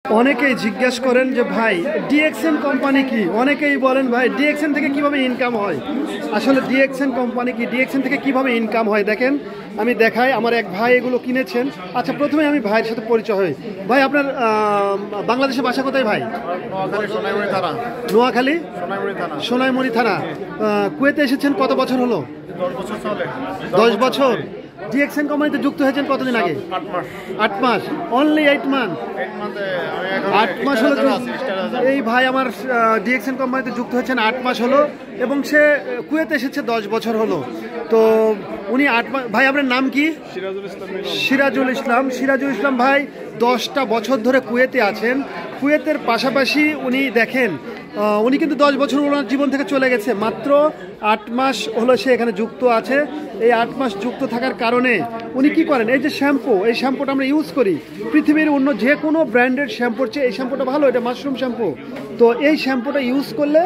অনেকেই জিজ্ঞেস করেন যে ভাই ডিএক্সএন কোম্পানি কি, অনেকেই বলেন ভাই ডিএক্সএন থেকে কিভাবে ইনকাম হয়। আসলে ডিএক্সএন কোম্পানি কি, ডিএক্সএন থেকে কিভাবে ইনকাম হয় দেখেন আমি দেখাই। আমার এক ভাই এগুলো কিনেছেন। আচ্ছা, প্রথমে আমি ভাইয়ের সাথে পরিচয় হই। ভাই আপনার বাংলাদেশের বাসা কোথায় ভাই? নোয়াখালী সোনাইমুড়ি থানা। কুয়েতে এসেছেন কত বছর হলো? 10 বছর। ডিএক্সএন কোম্পানিতে যুক্ত হয়েছেন কতদিন আগে? 8 মাস। Only 8 month. 8 মাস হলো। এই ভাই আমার ডিএক্সএন কোম্পানিতে যুক্ত হয়েছেন 8 মাস হলো এবং সে কুয়েতে এসেছে 10 বছর হলো। তো উনি 8 মাস। ভাই আপনার নাম কি? সিরাজুল ইসলাম। সিরাজুল ইসলাম ভাই 10টা বছর ধরে কুয়েতে আছেন। কুয়েতের পাশাপাশি উনি দেখেন উনি কিন্তু 10 বছর ওনার জীবন থেকে চলে গেছে। মাত্র 8 মাস হলো সে এখানে যুক্ত আছে। এই 8 মাস যুক্ত থাকার কারণে উনি কি করেন, এই যে শ্যাম্পু, এই শ্যাম্পুটা আমরা ইউজ করি পৃথিবীর অন্য যে কোনো ব্র্যান্ডেড শ্যাম্পুর চেয়ে এই শ্যাম্পুটা ভালো। এটা মাশরুম শ্যাম্পু। তো এই শ্যাম্পুটা ইউজ করলে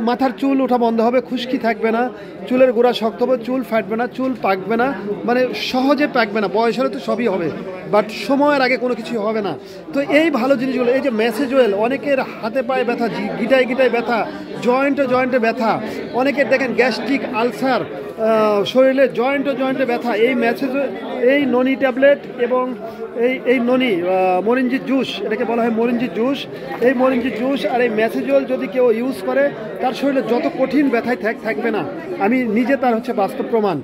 মাথার চুল ওঠা বন্ধ হবে, খুশকি থাকবে না, চুলের গোড়া শক্ত হবে, চুল ফাটবে না, চুল পাকবে না, মানে সহজে পাকবে না। বয়স হলে তো সবই হবে, বাট সময়ের আগে কোনো কিছু হবে না। তো এই ভালো জিনিসগুলো, এই যে ম্যাসেজ অয়েল, অনেকের হাতে পায়ে ব্যথা, গিটায় গিটায় ব্যথা, জয়েন্টে ব্যথা, অনেকের দেখেন গ্যাস্ট্রিক আলসার, শরীরে জয়েন্টে ব্যথা, এই ম্যাসেজ, এই ননি ট্যাবলেট এবং এই ননি মরিঞ্জি জুস, এটাকে বলা হয় মরিঞ্জি জুস। এই মরিঞ্জি জুস আর এই ম্যাসেজ অয়েল যদি কেউ ইউজ করে তার শরীরে যত কঠিন ব্যথায় থাকবে না। আমি নিজে তার হচ্ছে বাস্তব প্রমাণ।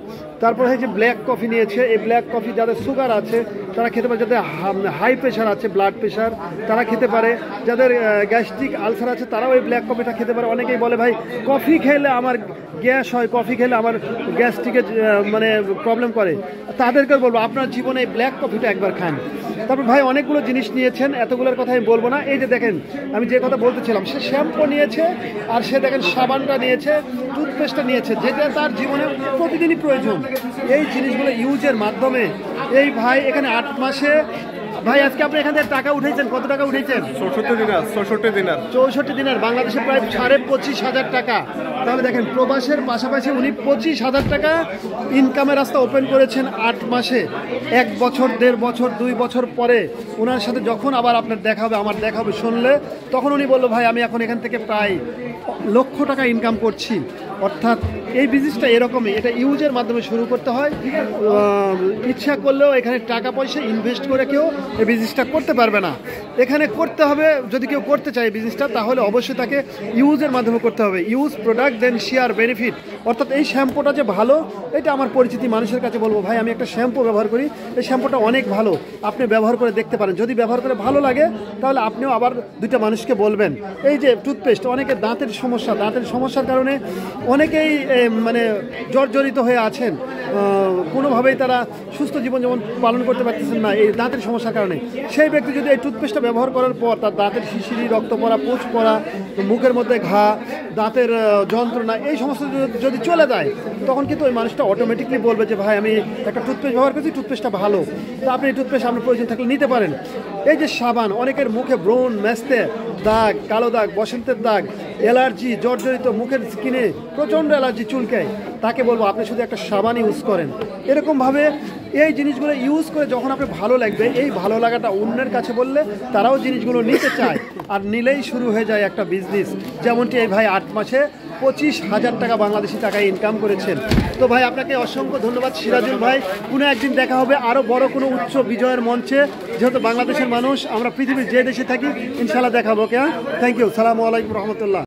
তারপরে এই যে ব্ল্যাক কফি নিয়েছে, এই ব্ল্যাক কফি যাদের সুগার আছে তারা খেতে পারে, যাদের হাই প্রেশার আছে, ব্লাড প্রেশার, তারা খেতে পারে, যাদের গ্যাস্ট্রিক আলসার আছে তারাও এই ব্ল্যাক কফিটা খেতে পারে। অনেকেই বলে ভাই কফি খেলে আমার গ্যাস হয়, কফি খেলে আমার গ্যাস্ট্রিকের মানে প্রবলেম করে, তাদেরকে বলবো আপনার জীবনে এই ব্ল্যাক কফিটা একবার খান। তারপর ভাই অনেকগুলো জিনিস নিয়েছেন, এতগুলোর কথা আমি বলবো না। এই যে দেখেন আমি যে কথা বলতেছিলাম, সে শ্যাম্পু নিয়েছে আর সে দেখেন সাবানটা নিয়েছে, টুথপেস্টটা নিয়েছে, যেটা তার জীবনে প্রতিদিনই প্রয়োজন। এই জিনিসগুলো ইউজের মাধ্যমে এই ভাই এখানে 8 মাসে। ভাই আজকে আপনি এখান থেকে টাকা উঠেছেন, কত টাকা উঠেছেন? 64 দিনার, বাংলাদেশে প্রায় 25,500 টাকা। তাহলে দেখেন প্রবাসের পাশাপাশি উনি 25,000 টাকা ইনকামের রাস্তা ওপেন করেছেন 8 মাসে। 1 বছর, 1.5 বছর, 2 বছর পরে ওনার সাথে যখন আবার আপনার দেখা হবে, আমার দেখা হবে শুনলে, তখন উনি বললো ভাই আমি এখন এখান থেকে প্রায় লক্ষ টাকা ইনকাম করছি। অর্থাৎ এই বিজনেসটা এরকমই, এটা ইউজের মাধ্যমে শুরু করতে হয়। ইচ্ছা করলেও এখানে টাকা পয়সা ইনভেস্ট করে কেউ এই বিজনেসটা করতে পারবে না। এখানে করতে হবে, যদি কেউ করতে চায় বিজনেসটা, তাহলে অবশ্যই তাকে ইউজের মাধ্যমে করতে হবে। ইউজ প্রোডাক্ট দেন শেয়ার বেনিফিট। অর্থাৎ এই শ্যাম্পুটা যে ভালো, এটা আমার পরিচিতি মানুষের কাছে বলবো ভাই আমি একটা শ্যাম্পু ব্যবহার করি, এই শ্যাম্পুটা অনেক ভালো, আপনি ব্যবহার করে দেখতে পারেন। যদি ব্যবহার করে ভালো লাগে তাহলে আপনিও আবার 2টা মানুষকে বলবেন। এই যে টুথপেস্ট, অনেকের দাঁতের সমস্যা, দাঁতের সমস্যার কারণে অনেকেই মানে জর্জরিত হয়ে আছেন, কোনোভাবেই তারা সুস্থ জীবনযাপন পালন করতে পারতেছেন না এই দাঁতের সমস্যার কারণে। সেই ব্যক্তি যদি এই টুথপেস্টটা ব্যবহার করার পর তার দাঁতের শিশিরি, রক্ত পড়া, পুঁজ পড়া, মুখের মধ্যে ঘা, দাঁতের যন্ত্রণা, এই সমস্ত যদি চলে যায়, তখন কিন্তু ওই মানুষটা অটোমেটিকলি বলবে যে ভাই আমি একটা টুথপেস্ট ব্যবহার করছি, টুথপেস্টটা ভালো। তো আপনি এই টুথপেস্ট আপনার প্রয়োজন থাকলে নিতে পারেন। এই যে সাবান, অনেকের মুখে ব্রণ, ম্যাস্তে দাগ, কালো দাগ, বসন্তের দাগ, অ্যালার্জি, জর্জরিত মুখের স্কিনে প্রচণ্ড অ্যালার্জি চুলকায়, তাকে বলবো আপনি শুধু একটা সাবান ইউজ করেন। এরকমভাবে এই জিনিসগুলো ইউজ করে যখন আপনি ভালো লাগবে, এই ভালো লাগাটা অন্যের কাছে বললে তারাও জিনিসগুলো নিতে চায়, আর নিলেই শুরু হয়ে যায় একটা বিজনেস। যেমনটি এই ভাই 8 মাসে 25,000 টাকা বাংলাদেশি টাকায় ইনকাম করেছেন। তো ভাই আপনাকে অসংখ্য ধন্যবাদ সিরাজুল ভাই। কোনো একদিন দেখা হবে আরও বড় কোনো উচ্চ বিজয়ের মঞ্চে, যেহেতু বাংলাদেশের মানুষ, আমরা পৃথিবীর যে দেশে থাকি ইনশাল্লাহ দেখাবো। ওকে, থ্যাংক ইউ। সালামু আলাইকুম রহমতুল্লাহ।